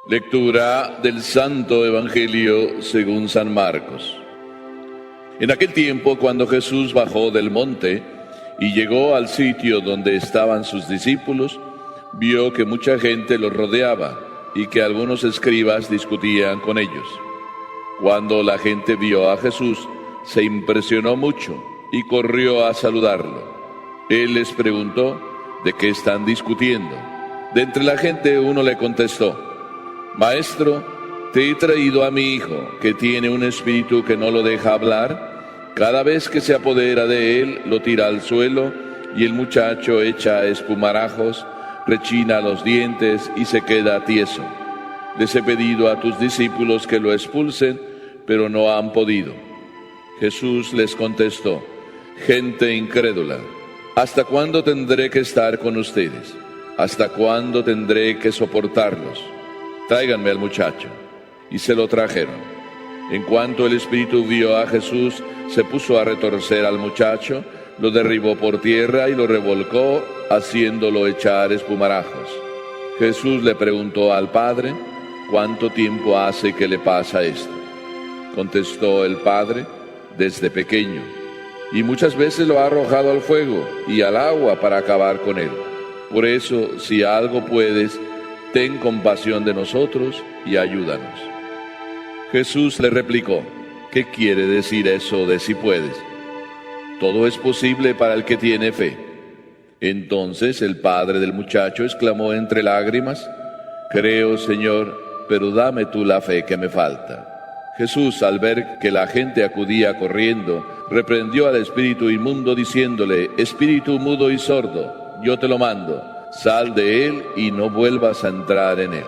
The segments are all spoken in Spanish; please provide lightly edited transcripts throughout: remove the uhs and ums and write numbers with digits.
Lectura del Santo Evangelio según San Marcos. En aquel tiempo, cuando Jesús bajó del monte y llegó al sitio donde estaban sus discípulos, vio que mucha gente los rodeaba y que algunos escribas discutían con ellos. Cuando la gente vio a Jesús, se impresionó mucho y corrió a saludarlo. Él les preguntó: ¿de qué están discutiendo? De entre la gente uno le contestó: Maestro, te he traído a mi hijo, que tiene un espíritu que no lo deja hablar. Cada vez que se apodera de él, lo tira al suelo, y el muchacho echa espumarajos, rechina los dientes y se queda tieso. Les he pedido a tus discípulos que lo expulsen, pero no han podido. Jesús les contestó: gente incrédula, ¿hasta cuándo tendré que estar con ustedes? ¿Hasta cuándo tendré que soportarlos? Tráiganme al muchacho. Y se lo trajeron. En cuanto el espíritu vio a Jesús, se puso a retorcer al muchacho, lo derribó por tierra y lo revolcó, haciéndolo echar espumarajos. Jesús le preguntó al padre: ¿cuánto tiempo hace que le pasa esto? Contestó el padre: desde pequeño, y muchas veces lo ha arrojado al fuego y al agua para acabar con él. Por eso, si algo puedes, ten compasión de nosotros y ayúdanos. Jesús le replicó: ¿qué quiere decir eso de si puedes? Todo es posible para el que tiene fe. Entonces el padre del muchacho exclamó entre lágrimas: creo, Señor, pero dame tú la fe que me falta. Jesús, al ver que la gente acudía corriendo, reprendió al espíritu inmundo diciéndole: espíritu mudo y sordo, yo te lo mando, sal de él y no vuelvas a entrar en él.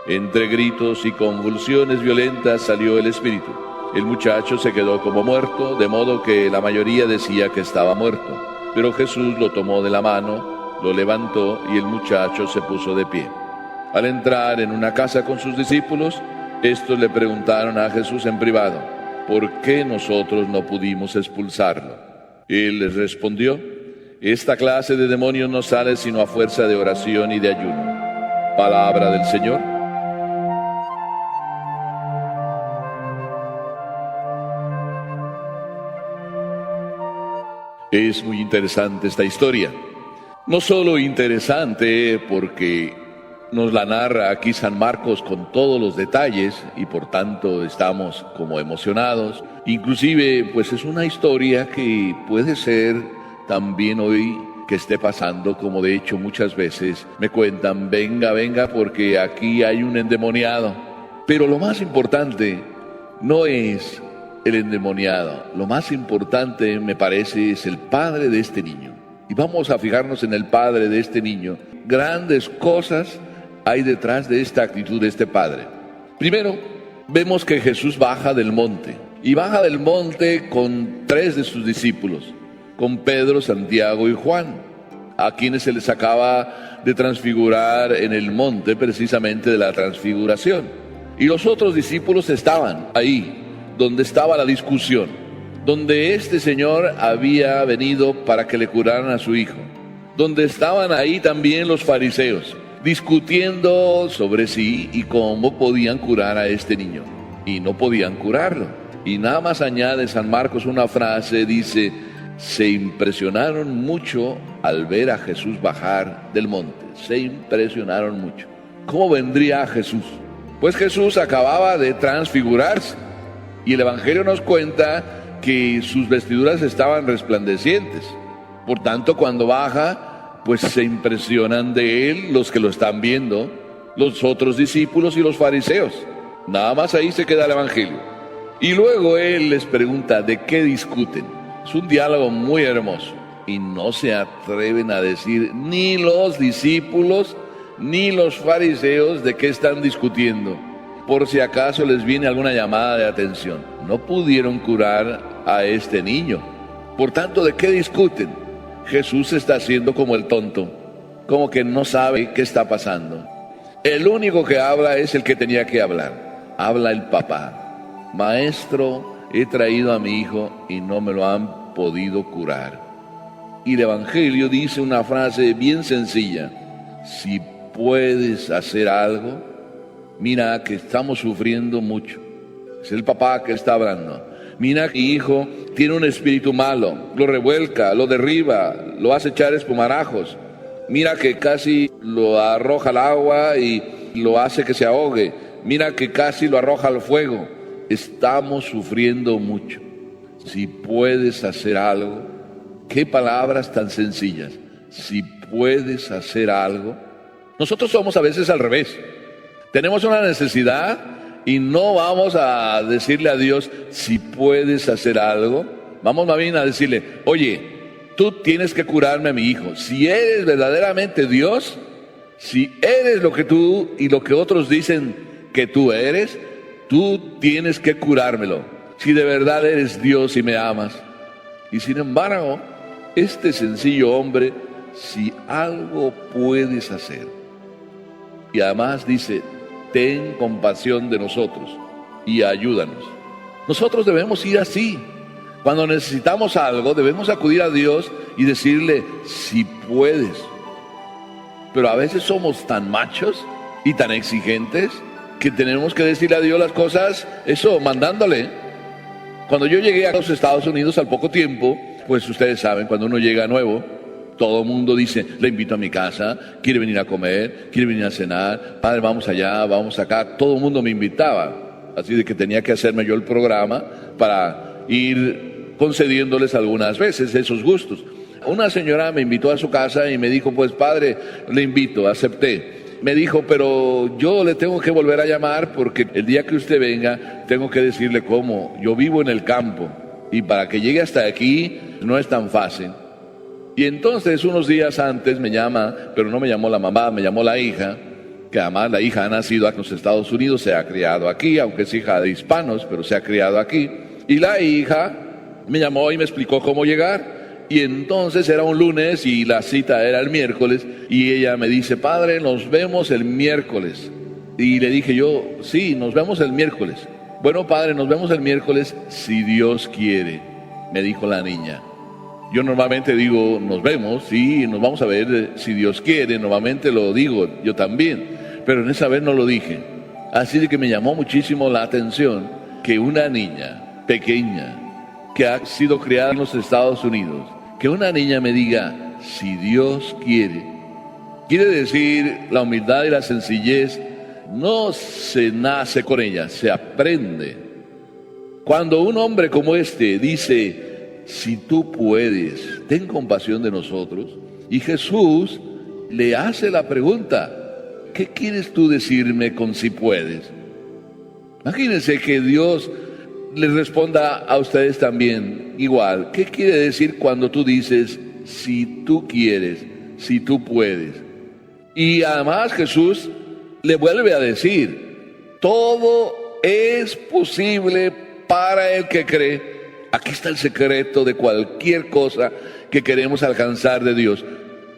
Entre gritos y convulsiones violentas salió el espíritu. El muchacho se quedó como muerto, de modo que la mayoría decía que estaba muerto. Pero Jesús lo tomó de la mano, lo levantó y el muchacho se puso de pie. Al entrar en una casa con sus discípulos, estos le preguntaron a Jesús en privado: ¿por qué nosotros no pudimos expulsarlo? Él les respondió: esta clase de demonios no sale sino a fuerza de oración y de ayuno. Palabra del Señor. Es muy interesante esta historia. No solo interesante porque nos la narra aquí San Marcos con todos los detalles y por tanto estamos como emocionados. Inclusive, pues es una historia que puede ser también hoy que esté pasando, como de hecho muchas veces me cuentan: venga, venga, porque aquí hay un endemoniado. Pero lo más importante no es el endemoniado, lo más importante me parece es el padre de este niño. Y vamos a fijarnos en el padre de este niño. Grandes cosas hay detrás de esta actitud de este padre. Primero, vemos que Jesús baja del monte, y baja del monte con 3 de sus discípulos, con Pedro, Santiago y Juan, a quienes se les acaba de transfigurar en el monte precisamente de la transfiguración. Y los otros discípulos estaban ahí, donde estaba la discusión, donde este señor había venido para que le curaran a su hijo, donde estaban ahí también los fariseos, discutiendo sobre sí y cómo podían curar a este niño. Y no podían curarlo. Y nada más añade San Marcos una frase, dice: se impresionaron mucho al ver a Jesús bajar del monte. Se impresionaron mucho. ¿Cómo vendría Jesús? Pues Jesús acababa de transfigurarse. Y el Evangelio nos cuenta que sus vestiduras estaban resplandecientes. Por tanto, cuando baja, pues se impresionan de él los que lo están viendo, los otros discípulos y los fariseos. Nada más ahí se queda el Evangelio. Y luego él les pregunta: ¿de qué discuten? Es un diálogo muy hermoso. Y no se atreven a decir ni los discípulos ni los fariseos de qué están discutiendo, por si acaso les viene alguna llamada de atención. No pudieron curar a este niño. Por tanto, ¿de qué discuten? Jesús está haciendo como el tonto, como que no sabe qué está pasando. El único que habla es el que tenía que hablar. Habla el papá: Maestro, he traído a mi hijo y no me lo han podido curar. Y el Evangelio dice una frase bien sencilla: si puedes hacer algo, mira que estamos sufriendo mucho. Es el papá que está hablando. Mira que mi hijo tiene un espíritu malo, lo revuelca, lo derriba, lo hace echar espumarajos. Mira que casi lo arroja al agua y lo hace que se ahogue. Mira que casi lo arroja al fuego. Estamos sufriendo mucho. Si puedes hacer algo, qué palabras tan sencillas. Si puedes hacer algo. Nosotros somos a veces al revés. Tenemos una necesidad y no vamos a decirle a Dios si puedes hacer algo. Vamos más bien a decirle, oye, tú tienes que curarme a mi hijo. Si eres verdaderamente Dios, si eres lo que tú y lo que otros dicen que tú eres, tú tienes que curármelo. Si de verdad eres Dios y me amas. Y sin embargo, este sencillo hombre, si algo puedes hacer. Y además dice, ten compasión de nosotros y ayúdanos. Nosotros debemos ir así. Cuando necesitamos algo, debemos acudir a Dios y decirle, si puedes. Pero a veces somos tan machos y tan exigentes que tenemos que decirle a Dios las cosas, eso, mandándole. Cuando yo llegué a los Estados Unidos al poco tiempo, pues ustedes saben, cuando uno llega nuevo, todo el mundo dice, le invito a mi casa, quiere venir a comer, quiere venir a cenar, padre, vamos allá, vamos acá. Todo el mundo me invitaba, así de que tenía que hacerme yo el programa para ir concediéndoles algunas veces esos gustos. Una señora me invitó a su casa y me dijo, pues padre, le invito, acepté. Me dijo, pero yo le tengo que volver a llamar porque el día que usted venga, tengo que decirle cómo. Yo vivo en el campo y para que llegue hasta aquí no es tan fácil. Y entonces unos días antes me llama, pero no me llamó la mamá, me llamó la hija, que además la hija ha nacido en los Estados Unidos, se ha criado aquí, aunque es hija de hispanos, pero se ha criado aquí. Y la hija me llamó y me explicó cómo llegar. Y entonces era un lunes y la cita era el miércoles y ella me dice, padre, nos vemos el miércoles. Y le dije yo, sí, nos vemos el miércoles. Bueno, padre, nos vemos el miércoles si Dios quiere, me dijo la niña. Yo normalmente digo, nos vemos, sí, nos vamos a ver si Dios quiere, normalmente lo digo, yo también, pero en esa vez no lo dije. Así de que me llamó muchísimo la atención que una niña pequeña que ha sido criada en los Estados Unidos, que una niña me diga, si Dios quiere, quiere decir la humildad y la sencillez, no se nace con ella, se aprende. Cuando un hombre como este dice, si tú puedes, ten compasión de nosotros. Y Jesús le hace la pregunta, ¿qué quieres tú decirme con si puedes? Imagínense que Dios les responda a ustedes también igual. ¿Qué quiere decir cuando tú dices, si tú quieres, si tú puedes? Y además Jesús le vuelve a decir, todo es posible para el que cree. Aquí está el secreto de cualquier cosa que queremos alcanzar de Dios.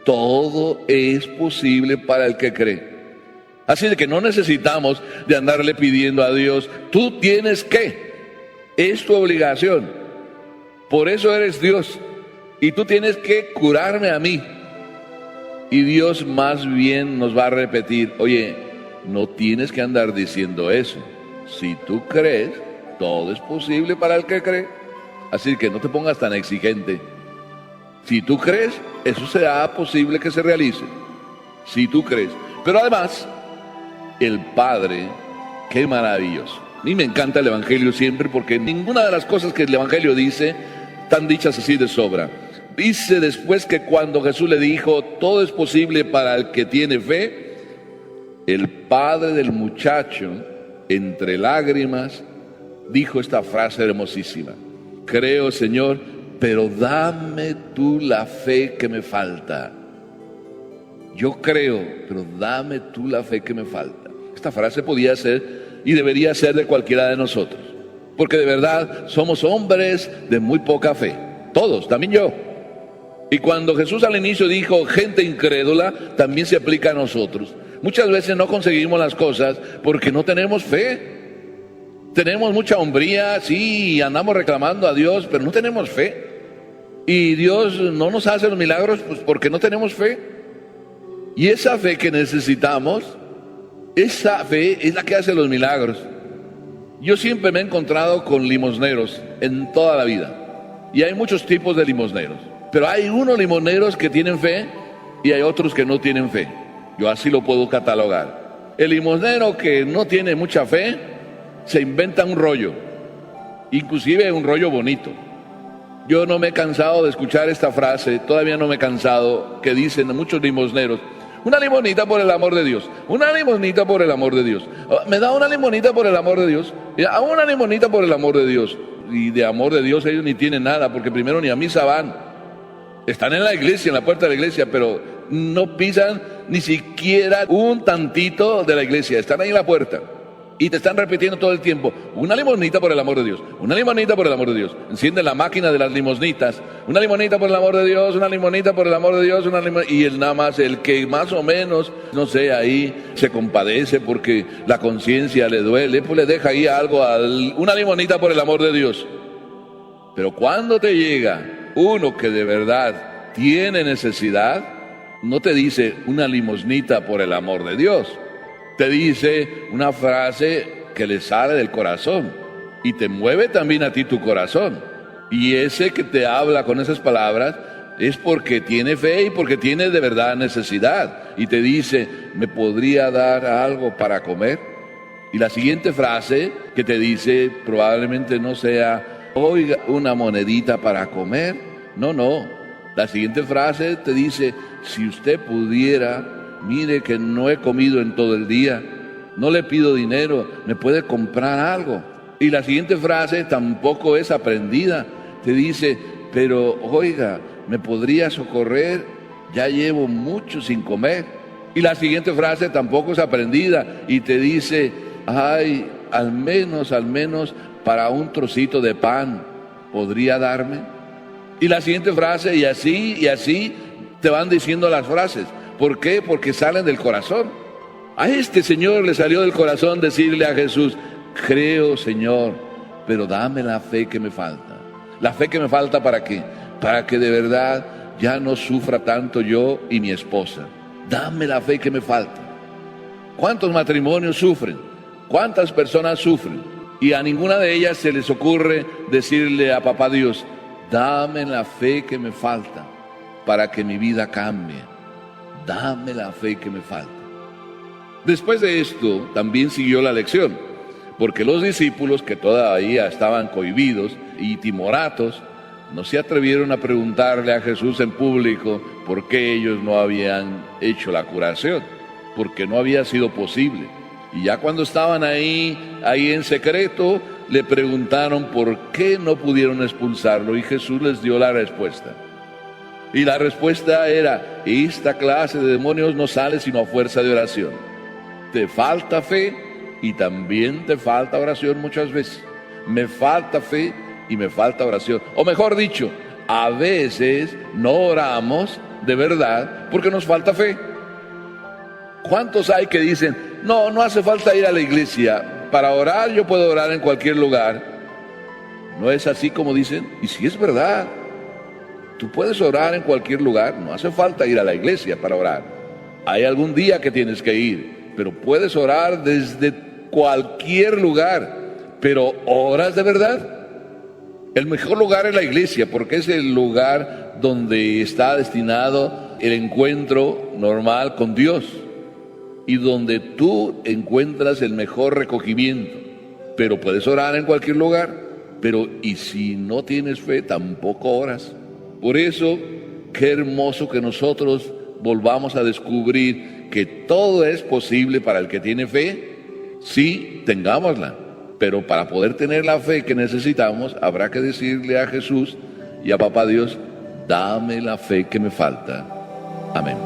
Todo es posible para el que cree. Así de que no necesitamos de andarle pidiendo a Dios, tú tienes que, es tu obligación. Por eso eres Dios y tú tienes que curarme a mí. Y Dios más bien nos va a repetir, oye, no tienes que andar diciendo eso. Si tú crees, todo es posible para el que cree. Así que no te pongas tan exigente. Si tú crees, eso será posible que se realice. Si tú crees. Pero además, el Padre, qué maravilloso. A mí me encanta el Evangelio siempre porque ninguna de las cosas que el Evangelio dice están dichas así de sobra. Dice después que cuando Jesús le dijo, todo es posible para el que tiene fe, el padre del muchacho, entre lágrimas, dijo esta frase hermosísima. Creo, Señor, pero dame tú la fe que me falta. Yo creo, pero dame tú la fe que me falta. Esta frase podía ser y debería ser de cualquiera de nosotros, porque de verdad somos hombres de muy poca fe, todos, también yo. Y cuando Jesús al inicio dijo gente incrédula, también se aplica a nosotros. Muchas veces no conseguimos las cosas porque no tenemos fe. Tenemos mucha hombría, sí, andamos reclamando a Dios, pero no tenemos fe. Y Dios no nos hace los milagros pues porque no tenemos fe. Y esa fe que necesitamos Esa fe es la que hace los milagros. Yo siempre me he encontrado con limosneros en toda la vida. Y hay muchos tipos de limosneros. Pero hay unos limoneros que tienen fe y hay otros que no tienen fe. Yo así lo puedo catalogar. El limosnero que no tiene mucha fe se inventa un rollo, inclusive un rollo bonito. Yo no me he cansado de escuchar esta frase, todavía no me he cansado, que dicen muchos limosneros: una limonita por el amor de Dios, una limonita por el amor de Dios. Me da una limonita por el amor de Dios, una limonita por el amor de Dios. Y de amor de Dios ellos ni tienen nada, porque primero ni a misa van. Están en la iglesia, en la puerta de la iglesia, pero no pisan ni siquiera un tantito de la iglesia. Están ahí en la puerta y te están repitiendo todo el tiempo: una limonita por el amor de Dios, una limonita por el amor de Dios. Encienden la máquina de las limosnitas: una limonita por el amor de Dios, una limonita por el amor de Dios, y el nada más, el que más o menos, no sé, ahí se compadece porque la conciencia le duele, pues le deja ahí algo, una limonita por el amor de Dios. Pero cuando te llega uno que de verdad tiene necesidad, no te dice una limosnita por el amor de Dios. Te dice una frase que le sale del corazón y te mueve también a ti tu corazón. Y ese que te habla con esas palabras es porque tiene fe y porque tiene de verdad necesidad. Y te dice: ¿me podría dar algo para comer? Y la siguiente frase que te dice probablemente no sea: oiga, una monedita para comer. No. La siguiente frase te dice: si usted pudiera, mire que no he comido en todo el día, no le pido dinero, ¿me puede comprar algo? Y la siguiente frase tampoco es aprendida. Te dice: pero oiga, ¿me podría socorrer? Ya llevo mucho sin comer. Y la siguiente frase tampoco es aprendida y te dice: ay, al menos para un trocito de pan, ¿podría darme? Y la siguiente frase, y así te van diciendo las frases. ¿Por qué? Porque salen del corazón. A este señor le salió del corazón decirle a Jesús: creo, Señor, pero dame la fe que me falta. ¿La fe que me falta para qué? Para que de verdad ya no sufra tanto yo y mi esposa. Dame la fe que me falta. ¿Cuántos matrimonios sufren? ¿Cuántas personas sufren? Y a ninguna de ellas se les ocurre decirle a Papá Dios: dame la fe que me falta para que mi vida cambie. Dame la fe que me falta. Después de esto también siguió la lección, porque los discípulos, que todavía estaban cohibidos y timoratos, no se atrevieron a preguntarle a Jesús en público por qué ellos no habían hecho la curación, porque no había sido posible. Y ya cuando estaban ahí en secreto, le preguntaron por qué no pudieron expulsarlo, y Jesús les dio la respuesta. Y la respuesta era: esta clase de demonios no sale sino a fuerza de oración. Te falta fe y también te falta oración muchas veces. Me falta fe y me falta oración. O mejor dicho, a veces no oramos de verdad porque nos falta fe. ¿Cuántos hay que dicen: no hace falta ir a la iglesia, para orar yo puedo orar en cualquier lugar? ¿No es así como dicen? Y si es verdad, tú puedes orar en cualquier lugar, no hace falta ir a la iglesia para orar. Hay algún día que tienes que ir, pero puedes orar desde cualquier lugar. Pero ¿oras de verdad? El mejor lugar es la iglesia, porque es el lugar donde está destinado el encuentro normal con Dios y donde tú encuentras el mejor recogimiento. Pero puedes orar en cualquier lugar, pero y si no tienes fe, tampoco oras. Por eso, qué hermoso que nosotros volvamos a descubrir que todo es posible para el que tiene fe. Sí, tengámosla, pero para poder tener la fe que necesitamos, habrá que decirle a Jesús y a Papá Dios: dame la fe que me falta. Amén.